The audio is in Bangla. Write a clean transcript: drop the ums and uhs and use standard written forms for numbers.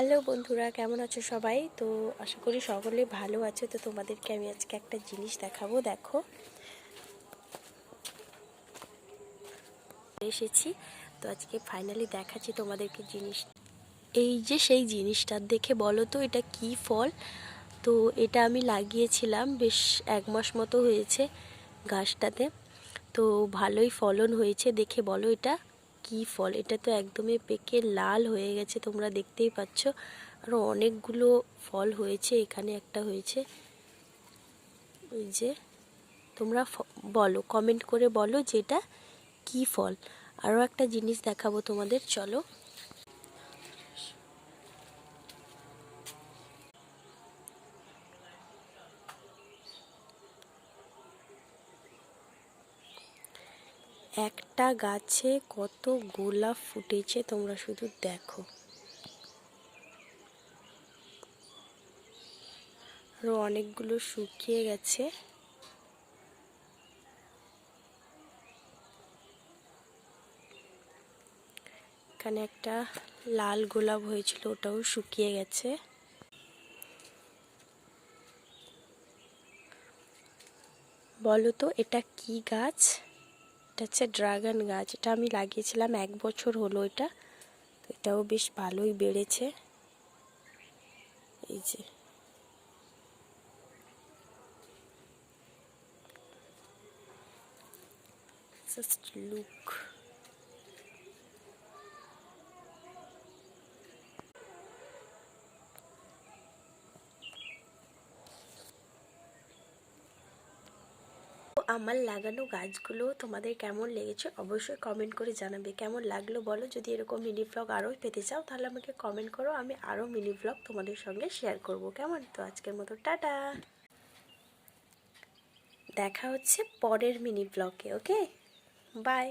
হ্যালো বন্ধুরা, কেমন আছো সবাই? তো আশা করি সকলে ভালো আছো। তো তোমাদেরকে আমি আজকে একটা জিনিস দেখাবো। দেখো, এসেছি তো আজকে ফাইনালি দেখাচ্ছি তোমাদেরকে জিনিস। এই যে সেই জিনিসটা দেখে বলো তো এটা কি ফল? তো এটা আমি লাগিয়েছিলাম, বেশ 1 মাস মতো হয়েছে গাছটাতে। তো ভালোই ফলন হয়েছে। দেখে বলো এটা কি ফল? এটা তো একদমই পেকে লাল হয়ে গেছে, তোমরা দেখতেই পাচ্ছ। আরও অনেকগুলো ফল হয়েছে, এখানে একটা হয়েছে। ওই যে তোমরা বলো, কমেন্ট করে বলো যে এটা কী ফল। আরও একটা জিনিস দেখাবো তোমাদের, চলো। একটা গাছে কত গোলাপ ফুটেছে তোমরা শুধু দেখো। আরও অনেকগুলো শুকিয়ে গেছে। এখানে একটা লাল গোলাপ হয়েছিল, ওটাও শুকিয়ে গেছে। বলো তো এটা কি গাছ? এটা হচ্ছে ড্রাগন গাছ। এটা আমি লাগিয়েছিলাম, 1 বছর হলো এটা। তো এটাও বেশ ভালোই বেড়েছে। এই যে জাস্ট লুক। আমার লাগানো গাছগুলো তোমাদের কেমন লেগেছে অবশ্যই কমেন্ট করে জানাবে। কেমন লাগলো বলো। যদি এরকম মিনি ব্লগ আরও পেতে চাও তাহলে আমাকে কমেন্ট করো, আমি আরও মিনি ব্লগ তোমাদের সঙ্গে শেয়ার করব। কেমন? তো আজকের মতো টাটা, দেখা হচ্ছে পরের মিনি ব্লগে। ওকে, বাই।